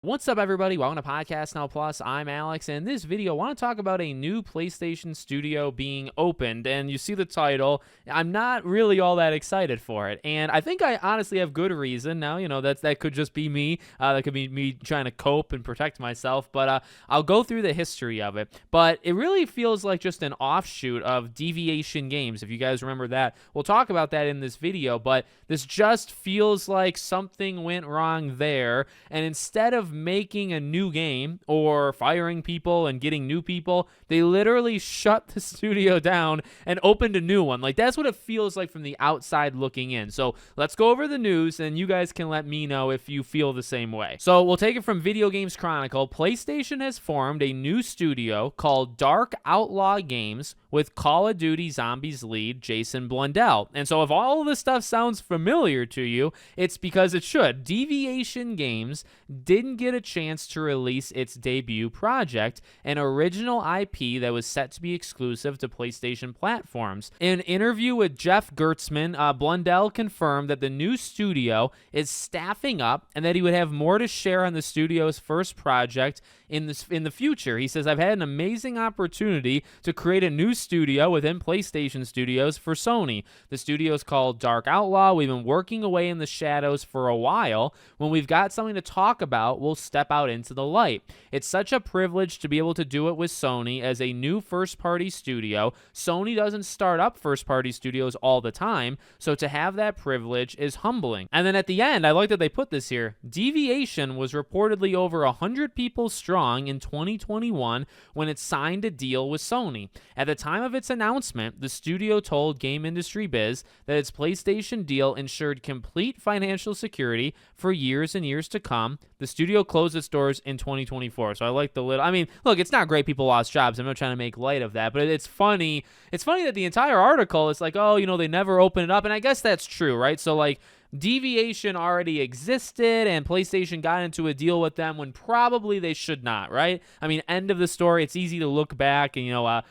What's up, everybody? Welcome to Podcast Now Plus. I'm Alex, and in this video, I want to talk about a new PlayStation studio being opened, and you see the title. I'm not really all that excited for it, and I think I honestly have good reason. Now, that could just be me. That could be me trying to cope and protect myself, but I'll go through the history of it. But it really feels like just an offshoot of Deviation Games, if you guys remember that. We'll talk about that in this video, but this just feels like something went wrong there, and instead of making a new game or firing people and getting new people, they literally shut the studio down and opened a new one. Like, that's what it feels like from the outside looking in. So let's go over the news, and you guys can let me know if you feel the same way. So we'll take it from Video Games Chronicle. PlayStation has formed a new studio called Dark Outlaw Games with Call of Duty Zombies lead Jason Blundell. And so if all of this stuff sounds familiar to you, it's because it should. Deviation Games didn't get a chance to release its debut project, an original IP that was set to be exclusive to PlayStation platforms. In an interview with Jeff Gertzman, Blundell confirmed that the new studio is staffing up and that he would have more to share on the studio's first project in the future. He says, "I've had an amazing opportunity to create a new studio within PlayStation Studios for Sony. The studio is called Dark Outlaw. We've been working away in the shadows for a while. When we've got something to talk about, we'll step out into the light. It's such a privilege to be able to do it with Sony as a new first-party studio. Sony doesn't start up first-party studios all the time, so to have that privilege is humbling." And then at the end, I like that they put this here, Deviation was reportedly over 100 people strong in 2021 when it signed a deal with Sony. At the time of its announcement, the studio told Game Industry Biz that its PlayStation deal ensured complete financial security for years and years to come. The studio closed its doors in 2024. So I like the little, look, it's not great people lost jobs. I'm not trying to make light of that, but it's funny. It's funny that the entire article is like, oh, they never open it up. And I guess that's true, right? So like, Deviation already existed and PlayStation got into a deal with them when probably they should not, right? End of the story. It's easy to look back and,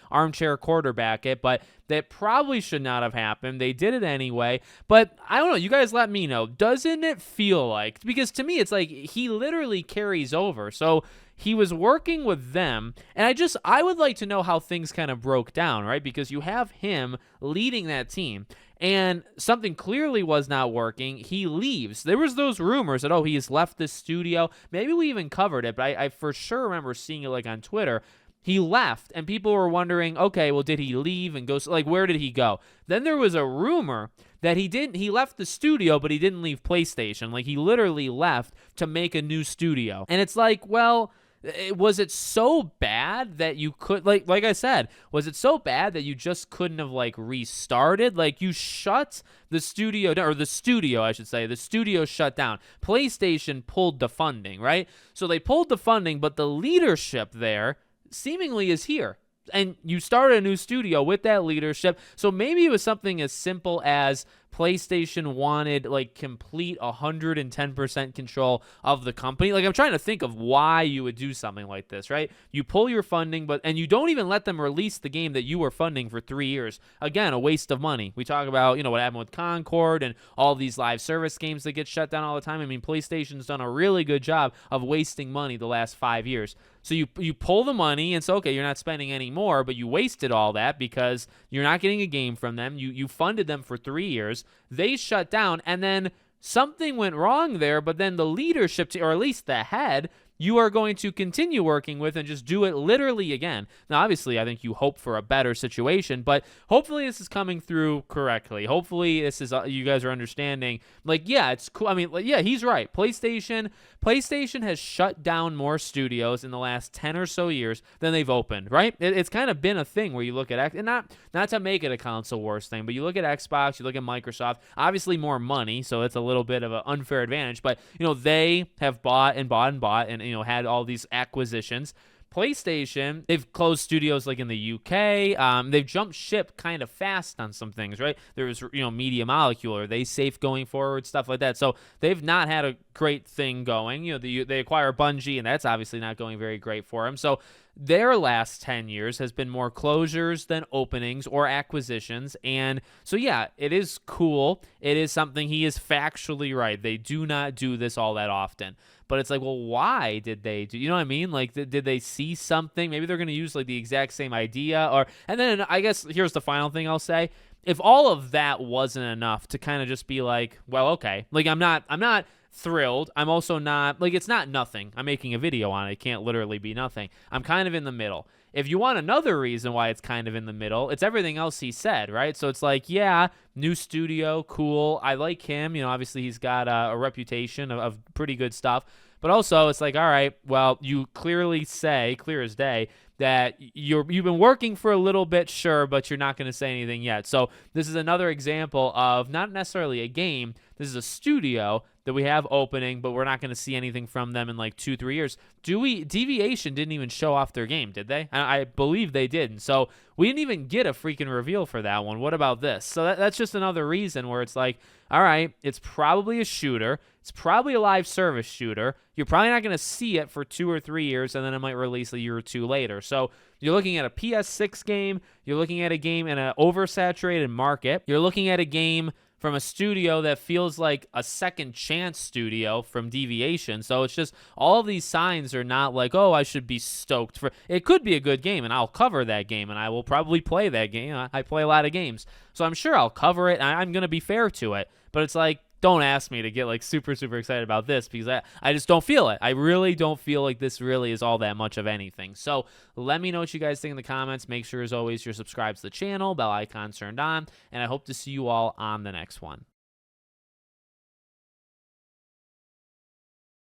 armchair quarterback it, but that probably should not have happened. They did it anyway, but I don't know. You guys let me know. Doesn't it feel like, because to me, it's like he literally carries over. So he was working with them, and I would like to know how things kind of broke down, right? Because you have him leading that team, and something clearly was not working. He leaves. There was those rumors that, he has left this studio. Maybe we even covered it, but I for sure remember seeing it like on Twitter. He left, and people were wondering, okay, well, did he leave and go, like, where did he go? Then there was a rumor that he left the studio, but he didn't leave PlayStation. Like, he literally left to make a new studio. And it's like, well, was it so bad that you could, like I said, was it so bad that you just couldn't have, like, restarted? Like, you shut the studio down, or the studio, I should say. The studio shut down. PlayStation pulled the funding, right? So they pulled the funding, but the leadership there seemingly is here. And you started a new studio with that leadership. So maybe it was something as simple as PlayStation wanted, like, complete 110% control of the company. Like, I'm trying to think of why you would do something like this, right? You pull your funding, and you don't even let them release the game that you were funding for 3 years. Again, a waste of money. We talk about, what happened with Concord and all these live service games that get shut down all the time. PlayStation's done a really good job of wasting money the last 5 years. So you pull the money, and so, okay, you're not spending any more, but you wasted all that because you're not getting a game from them. You funded them for 3 years. They shut down, and then something went wrong there, but then the leadership, or at least the head, you are going to continue working with and just do it literally again. Now, obviously, I think you hope for a better situation, but hopefully this is coming through correctly. Hopefully this is, you guys are understanding, like, yeah, it's cool. Yeah, he's right. PlayStation has shut down more studios in the last 10 or so years than they've opened, right? It's kind of been a thing where you look at, and not to make it a console wars thing, but you look at Xbox, you look at Microsoft, obviously more money, so it's a little bit of an unfair advantage, but, they have bought and had all these acquisitions. PlayStation, they've closed studios like in the UK. They've jumped ship kind of fast on some things, right? There was, Media Molecule, or they safe going forward, stuff like that. So they've not had a great thing going. They acquire Bungie, and that's obviously not going very great for them. So their last 10 years has been more closures than openings or acquisitions. And so, yeah, it is cool. It is something he is factually right. They do not do this all that often. But it's like, well, why did they do, you know what I mean? Like, did they see something? Maybe they're going to use like the exact same idea. And then I guess here's the final thing I'll say. If all of that wasn't enough to kind of just be like, well, okay, like I'm not thrilled. I'm also not, like, it's not nothing. I'm making a video on it. It can't literally be nothing. I'm kind of in the middle. If you want another reason why it's kind of in the middle, it's everything else he said, right? So it's like, yeah, new studio, cool. I like him. Obviously he's got a reputation of pretty good stuff. But also it's like, all right, well, you clearly say, clear as day, that you've been working for a little bit, sure, but you're not going to say anything yet. So this is another example of not necessarily a game. This is a studio that we have opening, but we're not going to see anything from them in like 2-3 years. Deviation didn't even show off their game, did they? I believe they didn't. So we didn't even get a freaking reveal for that one. What about this? So that's just another reason where it's like, all right, it's probably a shooter. It's probably a live service shooter. You're probably not going to see it for 2 or 3 years, and then it might release a year or two later. So you're looking at a PS6 game. You're looking at a game in an oversaturated market. You're looking at a game from a studio that feels like a second chance studio from Deviation. So it's just all of these signs are not like, oh, I should be stoked for. It could be a good game, and I'll cover that game, and I will probably play that game. I play a lot of games, so I'm sure I'll cover it, and I'm going to be fair to it. But it's like, don't ask me to get like super, super excited about this because I just don't feel it. I really don't feel like this really is all that much of anything. So let me know what you guys think in the comments. Make sure, as always, you're subscribed to the channel, bell icon turned on, and I hope to see you all on the next one.